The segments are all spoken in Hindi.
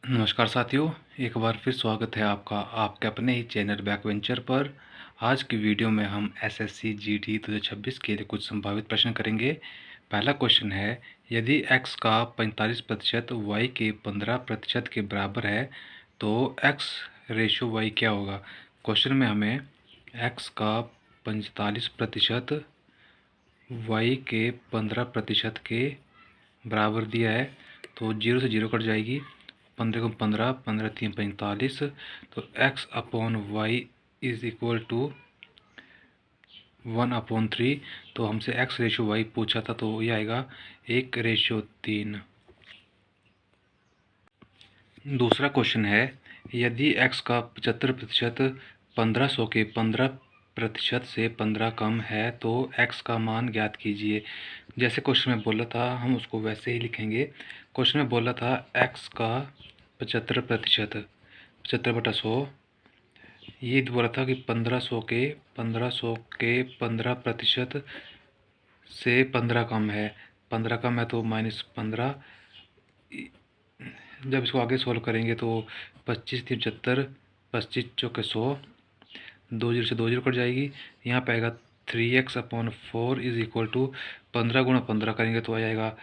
नमस्कार साथियों, एक बार फिर स्वागत है आपका आपके अपने ही चैनल बैकवेंचर पर। आज की वीडियो में हम एसएससी जीडी 2026 के लिए कुछ संभावित प्रश्न करेंगे। पहला क्वेश्चन है, यदि x का 45% y के 15% के बराबर है तो x रेशो y क्या होगा। क्वेश्चन में हमें x का 45% y के 15% के बराबर दिया है, तो 0 से 0 कट जाएगी। 15 को 15, 15 3 45, तो x upon y is equal to 1/3। तो हमसे x रेशो वाई पूछा था, तो ये आएगा 1/3। दूसरा क्वेश्चन है, यदि x का 75% 1500 के 15% से 15 कम है तो x का मान ज्ञात कीजिए। जैसे क्वेश्चन में बोला था हम उसको वैसे ही लिखेंगे। क्वेश्चन में बोला था x का 75%, 75/100, ये बोला था कि 1500 के 15% से 15 कम है। 15 कम है तो -15। जब इसको आगे सॉल्व करेंगे तो 25 3 75, 25 चौके 100, 2 0 से 2 0 कट जाएगी। यहाँ पे आएगा 3x/4 इज इक्वल टू 15 गुणा 15 करेंगे तो आ जाएगा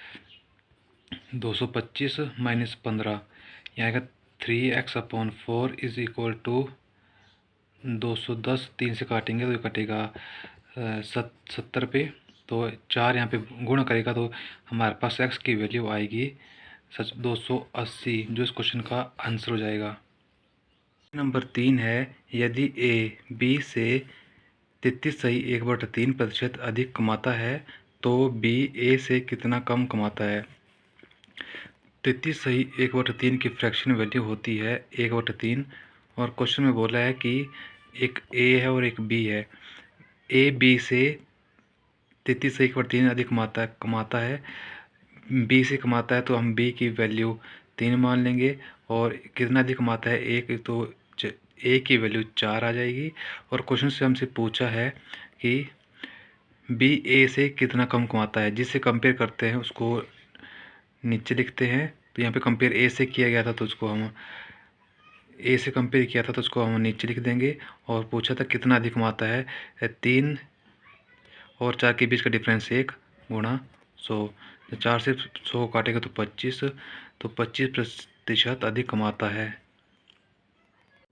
225 माइनस 15। यहाँ आएगा 3x/4 इज इक्वल टू 210। 3 से काटेंगे तो ये कटेगा 70 पे, तो 4 यहाँ पे गुणा करेगा तो हमारे पास x की वैल्यू आएगी 280, जो इस क्वेश्चन का आंसर हो जाएगा। नंबर 3 है, यदि a b से 33.1/3% अधिक कमाता है तो b a से कितना कम कमाता है। 33.1/3 की फ्रैक्शन वैल्यू होती है 1/3, और क्वेश्चन में बोला है कि एक a है और एक b है। a b से 33.1/3 अधिक कमाता है, b से कमाता है, तो हम b की वैल्यू 3 मान लेंगे। और कितना अधिक कमाता है, एक, तो a की वैल्यू 4 आ जाएगी। और क्वेश्चन से हमसे पूछा है कि b a से कितना कम कमाता है, जिससे कंपेयर करते हैं उसको नीचे लिखते हैं। तो यहाँ पे कंपेयर a से किया गया था, तो उसको हम a से कंपेयर किया था तो उसको हम नीचे लिख देंगे। और पूछा था कितना अधिक कमाता है, 3 और 4 के बीच का डिफरेंस 1 गुणा 100। तो 4 से 100 काटेगा तो 25, तो 25% अधिक कमाता है।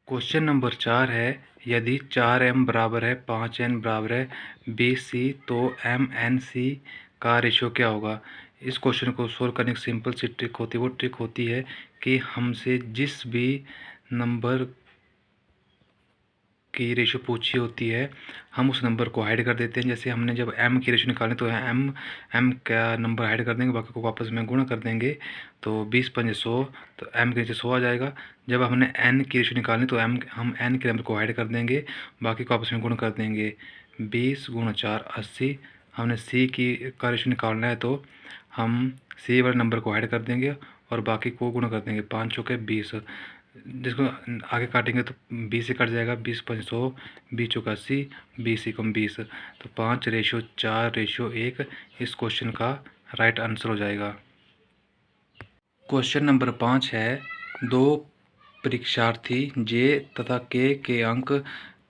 क्वेश्चन नंबर 4 है, यदि 4m बराबर है 5n बराबर है bc तो mnc का रेशियो क्या होगा। इस क्वेश्चन को सोल्व करने की सिंपल सी ट्रिक होती है। वो ट्रिक होती है कि हमसे जिस भी नंबर की रेशियो पूछी होती है हम उस नंबर को हाइड कर देते हैं। जैसे हमने जब m की रेशियो निकालनी तो m का नंबर हाइड कर देंगे, बाकी को वापस में गुणा कर देंगे, तो 20 पंजे 100, तो m के नीचे 100 आ जाएगा। जब हमने n की रेशियो निकालनी तो हम n के नंबर को हाइड कर देंगे, बाकी को आपस में गुणा कर देंगे। 20 गुणा 4 80। हमने c का रेशियो निकालना है तो हम c वाले नंबर को हाइड कर देंगे और बाकी को गुणा कर देंगे। 5 चौके 20, जिसको आगे काटेंगे तो 20 से कट जाएगा। 20 पंजे 100, 20 चौका 80, 20 एकम 20, तो 5:4:1 इस क्वेश्चन का राइट आंसर हो जाएगा। क्वेश्चन नंबर 5 है, दो परीक्षार्थी जे तथा के अंक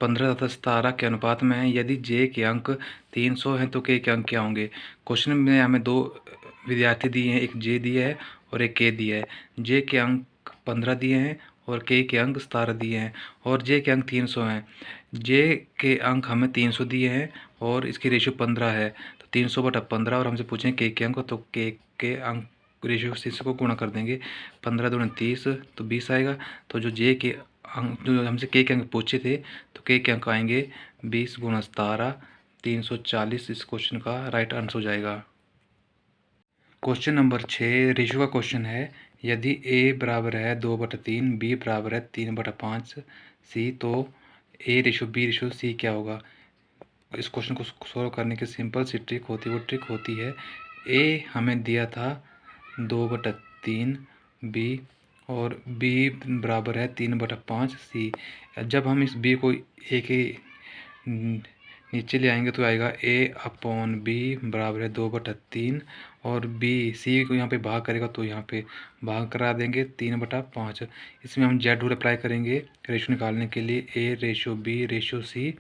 15 तथा 17 के अनुपात में हैं। यदि जे के अंक 300 हैं तो के अंक क्या होंगे। क्वेश्चन में हमें दो विद्यार्थी दिए हैं, एक जे दिया है और एक के दिया है। जे के अंक 15 दिए हैं और के अंक 17 दिए हैं, और जे के अंक 300 हैं। जे के अंक हमें 300 दिए हैं और इसकी रेशियो 15 है, तो 300/15, और हमसे पूछें के अंक, तो के अंक रेशियो से इसको गुणा कर देंगे। 15 दूनी 30, तो 20 आएगा। तो जो जे के अंक, जो हमसे के अंक पूछे थे, तो के अंक आएंगे 20 गुणा 17, 340 इस क्वेश्चन का राइट आंसर हो जाएगा। क्वेश्चन नंबर 6 रेशियो का क्वेश्चन है, यदि a बराबर है 2/3, b बराबर है 3/5 c, तो a ratio b ratio c क्या होगा। इस क्वेश्चन को सॉल्व करने की सिंपल सी ट्रिक होती है। वो ट्रिक होती है, a हमें दिया था 2/3 b और b बराबर है 3/5 c। जब हम इस b को a के नीचे ले आएंगे तो आएगा a/b बराबर है 2/3 और b c को यहाँ पे भाग करेगा तो यहाँ पे भाग करा देंगे 3/5। इसमें हम जेड रूल अप्लाई करेंगे रेशो निकालने के लिए a/b/c।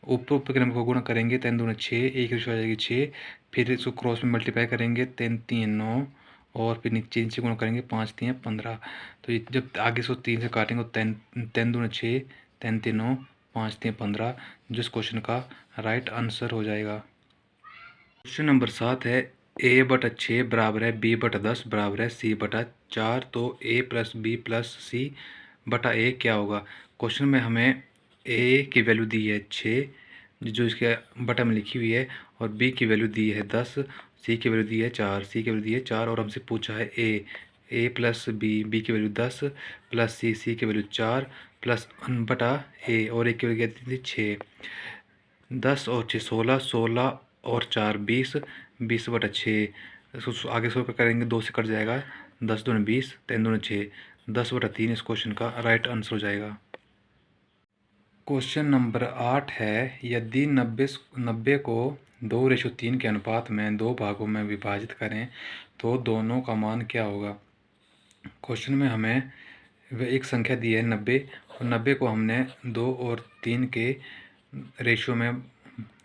ऊपर के नंबर को गुणा करेंगे 3 दूनी 6, एक रेशो आ जाएगी 6। फिर इसको क्रॉस में मल्टीप्लाई करेंगे 3 3 9 और फिर नीचे नीचे गुणा करेंगे 5 3 15। तो ये जब आगे इसको 3 से काटेंगे तो 3 दूनी 6, 3 3 9, 5 3 15, जो इस क्वेश्चन का राइट आंसर हो जाएगा। क्वेश्चन नंबर 7 है a/6 बराबर है b/10 बराबर है c/4। तो a प्लस बी प्लस सी बटा a क्या होगा। क्वेश्चन में हमें a की वैल्यू दी है 6 जो इसके बटा में लिखी हुई है, और b की वैल्यू दी है 10, c की वैल्यू दी है 4, c की वैल्यू दी है 4, और हमसे पूछा है a प्लस बी की वैल्यू 10 प्लस सी की वैल्यू 4 प्लस बटा a, और a की वैल्यू दी थी 6। 10 और 6 16, 16 और 4 20, 20/6। इसको आगे सौ करेंगे 2 से कट जाएगा, 10 दूनी 20, 3 दूनी 6, 10/3 इस क्वेश्चन का राइट आंसर हो जाएगा। क्वेश्चन नंबर 8 है यदि 90 को 2:3 के अनुपात में 2 भागों में विभाजित करें तो दोनों का मान क्या होगा। क्वेश्चन में हमें एक संख्या दी है 90, और 90 को हमने 2 और 3 के रेशियो में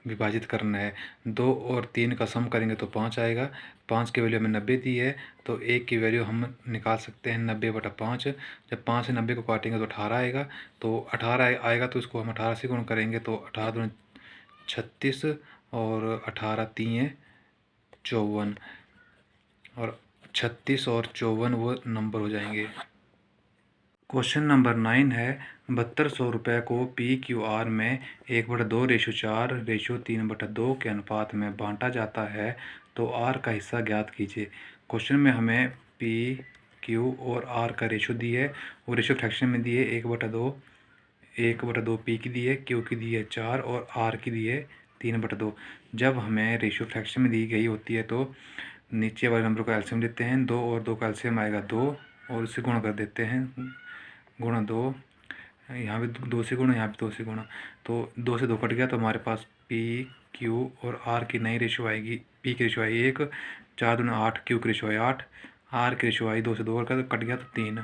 विभाजित करना है। 2 और 3 का सम करेंगे तो 5 आएगा। 5 की वैल्यू हमें 90 दी है, तो 1 की वैल्यू हम निकाल सकते हैं 90/5। जब 5 से 90 को काटेंगे तो 18 आएगा। तो 18 आएगा तो इसको हम 18 से गुण करेंगे तो 18 दूनी 36 और 18 3 54, और 36 और 54 वो नंबर हो जाएंगे। क्वेश्चन नंबर 9 है 7200 रुपये को PQR में 1/2:4:3/2 के अनुपात में बांटा जाता है तो R का हिस्सा ज्ञात कीजिए। क्वेश्चन में हमें P, Q और R का रेशो दी है, वो रेशो फ्रैक्शन में दी है 1/2 P की दी है, Q की दी है 4 और R की दी है 3/2। जब हमें रेशो फ्रैक्शन में दी गई होती है तो नीचे वाले नंबर को एलसीएम लेते हैं, 2 और 2 का एलसीएम आएगा 2, और उससे गुणा कर देते हैं, गुणा 2, यहाँ भी 2 से गुणा, यहाँ भी 2 से गुणा, तो 2 से 2 कट गया तो हमारे पास P, Q और R की नई रेशो आएगी। P की रेशो आई 1, 4 दूना 8, Q की रेशो आई 8, R की रेशो आई 2 से 2 कट गया तो 3।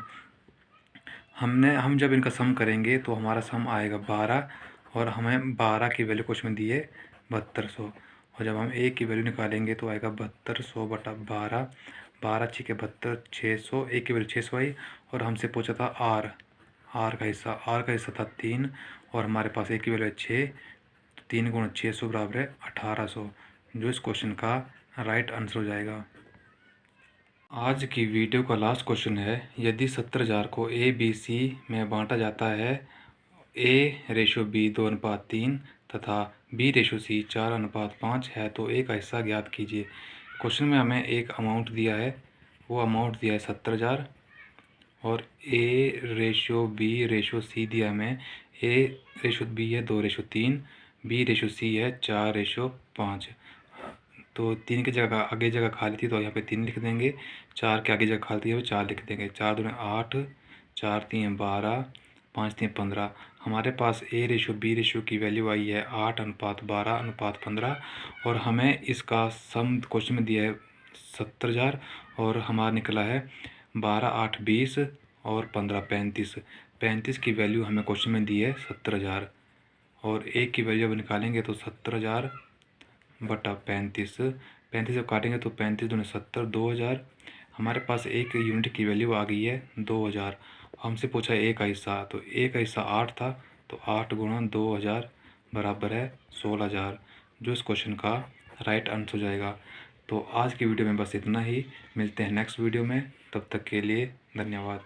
हम जब इनका सम करेंगे तो हमारा सम आएगा 12, और हमें 12 की वैल्यू कुछ में दी है 7200, और जब हम एक की वैल्यू निकालेंगे तो आएगा 7200/12, 12 6 के 72, 600, एक की वैल्यू 600 आई, और हमसे पूछा था आर का हिस्सा था 3, और हमारे पास एक की वैल्यू है 6, 3 गुणा 600 बराबर है 1800, जो इस क्वेश्चन का राइट आंसर हो जाएगा। आज की वीडियो का लास्ट क्वेश्चन है यदि 70,000 को ABC में बांटा जाता है A/B 2:3 तथा B/C 4:5 है तो A का हिस्सा ज्ञात कीजिए। क्वेश्चन में हमें एक अमाउंट दिया है, वो अमाउंट दिया है 70,000, और A/B/C दिया हमें A/B है 2:3, B/C है 4:5। तो 3 की जगह आगे जगह खाली थी तो यहाँ पे 3 लिख देंगे, 4 के आगे जगह खाली थी यहाँ पे 4 लिख देंगे। 4 दूनी 8, 4 3 12, 5 3 15। हमारे पास A/B की वैल्यू आई है 8:12:15, और हमें इसका सम क्वेश्चन में दिया है 70,000, और हमारा निकला है 12 8 20 और 15 35। 35 की वैल्यू हमें क्वेश्चन में दी है 70,000, और एक की वैल्यू अब निकालेंगे तो 70,000/35। 35 जब काटेंगे तो 35 दूनी 70, 2000। हमारे पास एक यूनिट की वैल्यू आ गई है 2000। हमसे पूछा है ए का हिस्सा, तो ए का हिस्सा 8 था, तो 8 गुणा 2000 बराबर है 16,000, जो इस क्वेश्चन का राइट आंसर हो जाएगा। तो आज की वीडियो में बस इतना ही, मिलते हैं नेक्स्ट वीडियो में, तब तक के लिए धन्यवाद।